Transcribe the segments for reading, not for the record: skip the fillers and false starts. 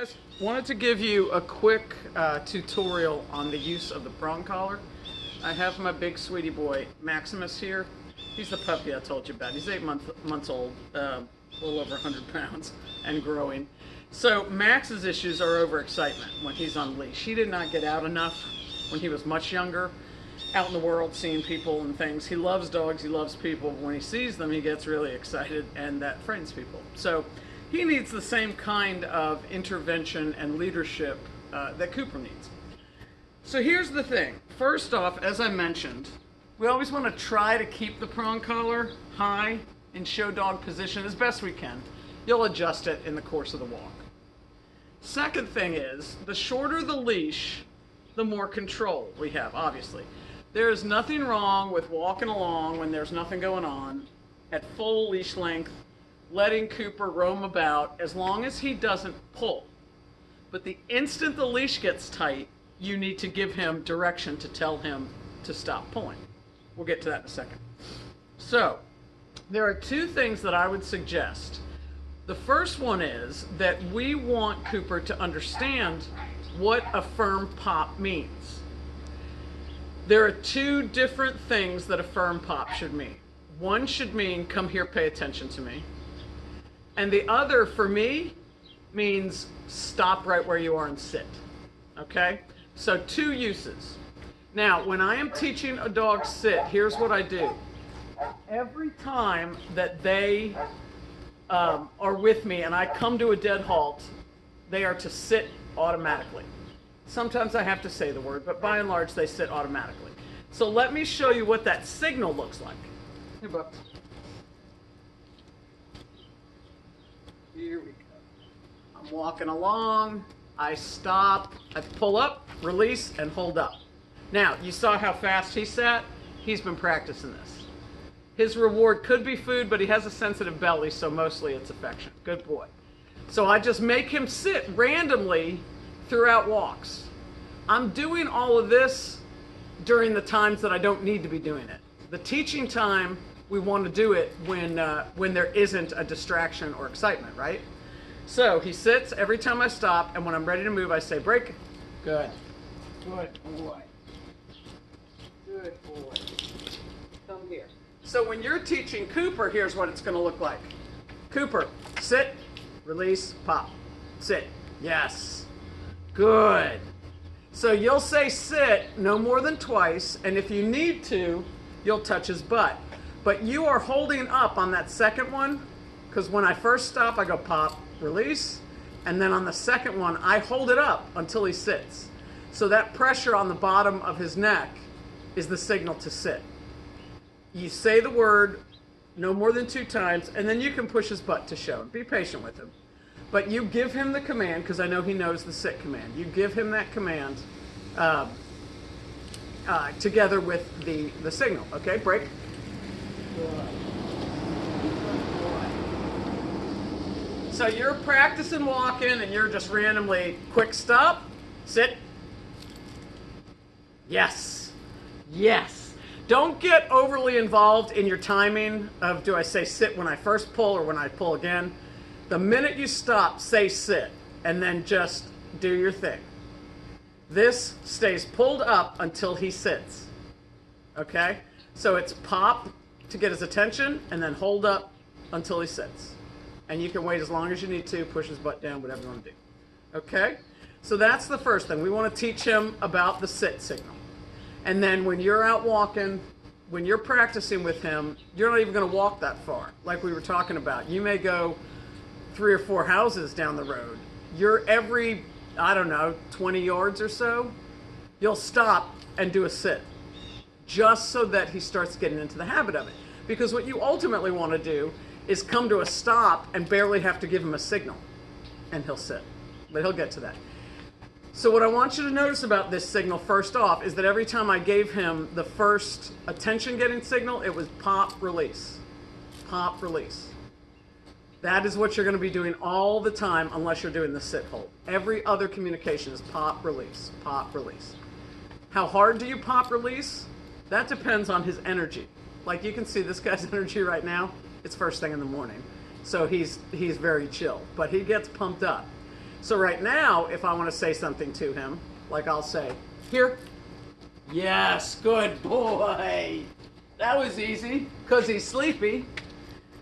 guys, wanted to give you a quick tutorial on the use of the prong collar. I have my big sweetie boy Maximus here. He's the puppy I told you about. He's 8 months old, a little over 100 pounds and growing. So Max's issues are overexcitement when he's on leash. He did not get out enough when he was much younger, out in the world seeing people and things. He loves dogs, he loves people. When he sees them, he gets really excited, and that frightens people. So he needs the same kind of intervention and leadership that Cooper needs. So here's the thing. First off, as I mentioned, we always want to try to keep the prong collar high in show dog position as best we can. You'll adjust it in the course of the walk. Second thing is, the shorter the leash, the more control we have, obviously. There is nothing wrong with walking along when there's nothing going on at full leash length, letting Cooper roam about as long as he doesn't pull. But the instant the leash gets tight, you need to give him direction to tell him to stop pulling. We'll get to that in a second. So, there are two things that I would suggest. The first one is that we want Cooper to understand what a firm pop means. There are two different things that a firm pop should mean. One should mean, come here, pay attention to me. And the other, for me, means stop right where you are and sit. Okay? So two uses. Now, when I am teaching a dog sit, here's what I do. Every time that they are with me and I come to a dead halt, they are to sit automatically. Sometimes I have to say the word, but by and large, they sit automatically. So let me show you what that signal looks like. Here, Buck. Here we go. I'm walking along, I stop, I pull up, release, and hold up. Now, you saw how fast he sat? He's been practicing this. His reward could be food, but he has a sensitive belly, so mostly it's affection. Good boy. So I just make him sit randomly throughout walks. I'm doing all of this during the times that I don't need to be doing it. The teaching time, we want to do it when there isn't a distraction or excitement, right? So he sits every time I stop, and when I'm ready to move, I say, break. Good. Good boy. Good boy. Come here. So when you're teaching Cooper, here's what it's going to look like. Cooper, sit, release, pop. Sit. Yes. Good. So you'll say sit no more than twice, and if you need to, you'll touch his butt. But you are holding up on that second one, because when I first stop, I go pop, release, and then on the second one, I hold it up until he sits. So that pressure on the bottom of his neck is the signal to sit. You say the word no more than 2 times, and then you can push his butt to show. Be patient with him. But you give him the command, because I know he knows the sit command. You give him that command together with the signal. Okay, break. So you're practicing walking, and you're just randomly quick stop, sit. Yes. Yes. Don't get overly involved in your timing of, do I say sit when I first pull or when I pull again? The minute you stop, say sit, and then just do your thing. This stays pulled up until he sits. Okay? So it's pop to get his attention, and then hold up until he sits. And you can wait as long as you need to, push his butt down, whatever you want to do. Okay? So that's the first thing. We want to teach him about the sit signal. And then when you're out walking, when you're practicing with him, you're not even going to walk that far, like we were talking about. You may go 3 or 4 houses down the road. You're every, I don't know, 20 yards or so, you'll stop and do a sit, just so that he starts getting into the habit of it. Because what you ultimately want to do is come to a stop and barely have to give him a signal, and he'll sit. But he'll get to that. So what I want you to notice about this signal, first off, is that every time I gave him the first attention-getting signal, it was pop, release. Pop, release. That is what you're going to be doing all the time unless you're doing the sit hold. Every other communication is pop, release, pop, release. How hard do you pop, release? That depends on his energy. Like you can see this guy's energy right now. It's first thing in the morning. So he's very chill, but he gets pumped up. So right now, if I want to say something to him, like I'll say, here. Yes, good boy. That was easy because he's sleepy.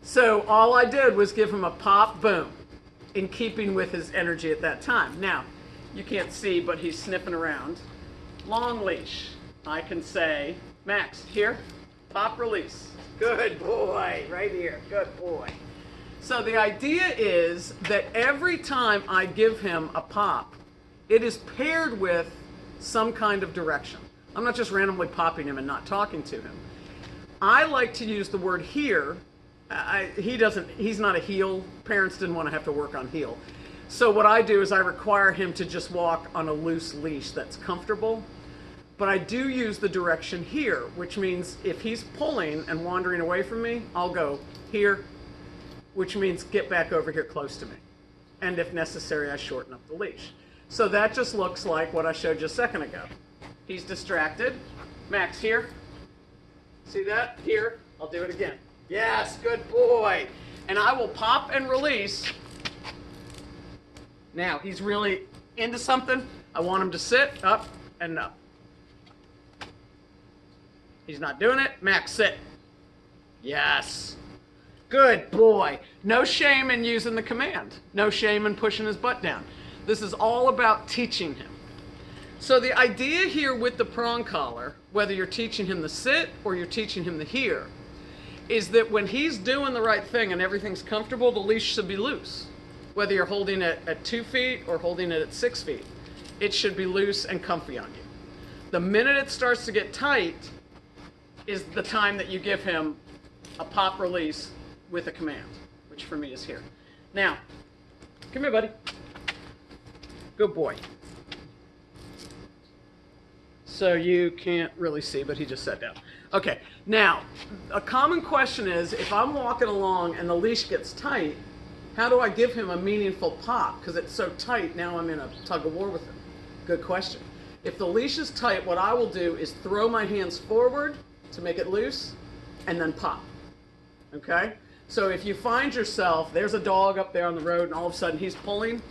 So all I did was give him a pop, boom, in keeping with his energy at that time. Now, you can't see, but he's sniffing around. Long leash. I can say, Max, here, pop, release. Good boy, right here, good boy. So the idea is that every time I give him a pop, it is paired with some kind of direction. I'm not just randomly popping him and not talking to him. I like to use the word here. He's not a heel. Parents didn't want to have to work on heel. So what I do is I require him to just walk on a loose leash that's comfortable. But I do use the direction here, which means if he's pulling and wandering away from me, I'll go here, which means get back over here close to me. And if necessary, I shorten up the leash. So that just looks like what I showed you a second ago. He's distracted. Max, here. See that? Here. I'll do it again. Yes, good boy. And I will pop and release. Now, he's really into something. I want him to sit up and up. He's not doing it. Max, sit. Yes. Good boy. No shame in using the command. No shame in pushing his butt down. This is all about teaching him. So the idea here with the prong collar, whether you're teaching him the sit or you're teaching him the here, is that when he's doing the right thing and everything's comfortable, the leash should be loose. Whether you're holding it at 2 feet or holding it at 6 feet, it should be loose and comfy on you. The minute it starts to get tight is the time that you give him a pop release with a command, which for me is here. Now, come here, buddy. Good boy. So you can't really see, but he just sat down. Okay, now, a common question is, if I'm walking along and the leash gets tight, how do I give him a meaningful pop? Because it's so tight, now I'm in a tug of war with him. Good question. If the leash is tight, what I will do is throw my hands forward to make it loose, and then pop. Okay? So if you find yourself, there's a dog up there on the road, and all of a sudden he's pulling,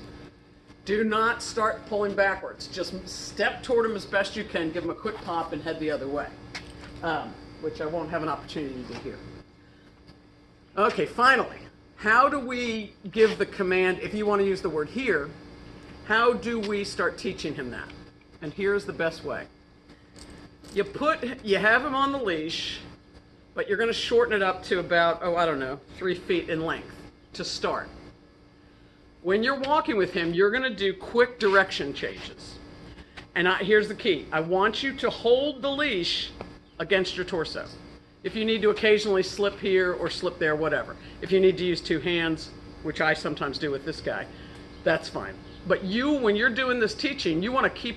do not start pulling backwards. Just step toward him as best you can, give him a quick pop, and head the other way, which I won't have an opportunity to do here. Okay, finally, how do we give the command, if you want to use the word here, how do we start teaching him that? And here's the best way. You have him on the leash, but you're going to shorten it up to about, 3 feet in length to start. When you're walking with him, you're going to do quick direction changes. And here's the key. I want you to hold the leash against your torso. If you need to occasionally slip here or slip there, whatever. If you need to use 2 hands, which I sometimes do with this guy, that's fine. But when you're doing this teaching, you want to keep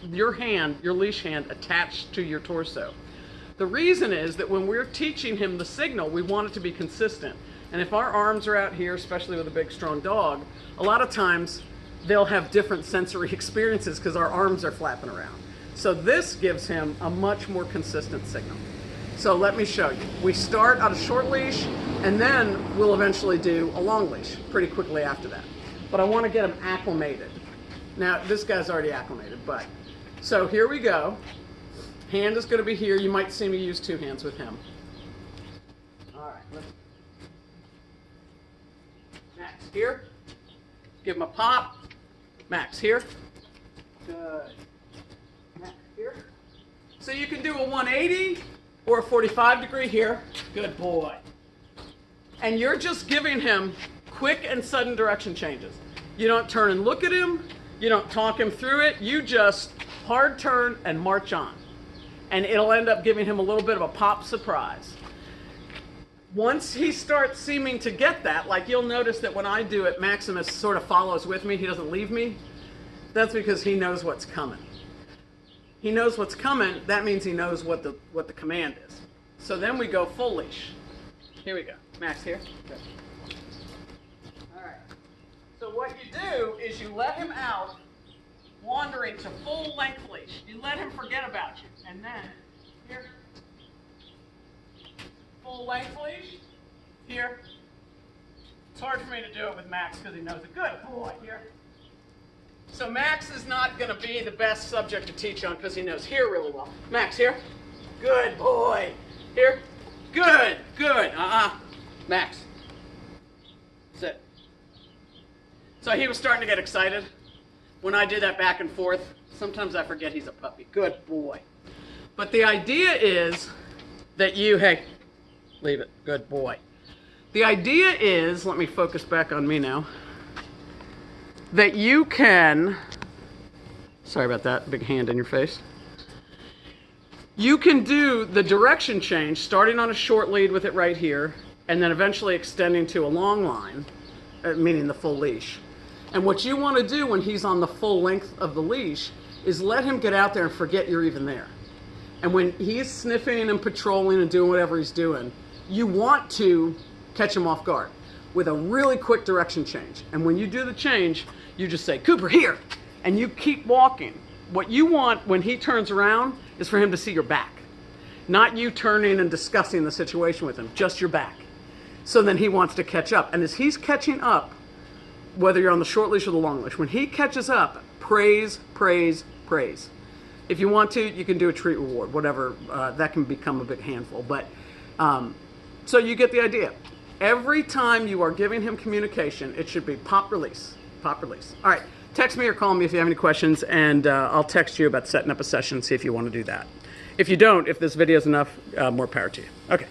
your leash hand attached to your torso. The reason is that when we're teaching him the signal, we want it to be consistent. And if our arms are out here, especially with a big, strong dog, a lot of times they'll have different sensory experiences because our arms are flapping around. So this gives him a much more consistent signal. So let me show you. We start on a short leash, and then we'll eventually do a long leash pretty quickly after that. But I want to get him acclimated. Now, this guy's already acclimated, but... So here we go. Hand is going to be here. You might see me use 2 hands with him. All right. Max, here. Give him a pop. Max, here. Good. Max, here. So you can do a 180 or a 45 degree here. Good boy. And you're just giving him quick and sudden direction changes. You don't turn and look at him. You don't talk him through it. You just hard turn and march on. And it'll end up giving him a little bit of a pop surprise. Once he starts seeming to get that, like you'll notice that when I do it, Maximus sort of follows with me. He doesn't leave me. That's because he knows what's coming. He knows what's coming. That means he knows what the command is. So then we go full leash. Here we go. Max, here. Good. All right. So what you do is you let him out, wandering to full length leash. You let him forget about you. And then, here. Full length leash. Here. It's hard for me to do it with Max because he knows it. Good boy. Here. So Max is not going to be the best subject to teach on because he knows here really well. Max, here. Good boy. Here. Good, good. Max. Sit. So he was starting to get excited when I did that back and forth. Sometimes I forget he's a puppy. Good boy. But the idea is that you, hey, leave it. Good boy. The idea is, let me focus back on me now, that you can, sorry about that, big hand in your face. You can do the direction change, starting on a short lead with it right here, and then eventually extending to a long line, meaning the full leash. And what you want to do when he's on the full length of the leash is let him get out there and forget you're even there. And when he's sniffing and patrolling and doing whatever he's doing, you want to catch him off guard with a really quick direction change. And when you do the change, you just say, Cooper, here, and you keep walking. What you want when he turns around is for him to see your back, not you turning and discussing the situation with him, just your back. So then he wants to catch up. And as he's catching up, whether you're on the short leash or the long leash, when he catches up, praise, praise, praise. If you want to, you can do a treat reward, whatever. That can become a big handful. But so you get the idea. Every time you are giving him communication, it should be pop, release, pop, release. All right, text me or call me if you have any questions, and I'll text you about setting up a session, see if you want to do that. If you don't, if this video is enough, more power to you. Okay.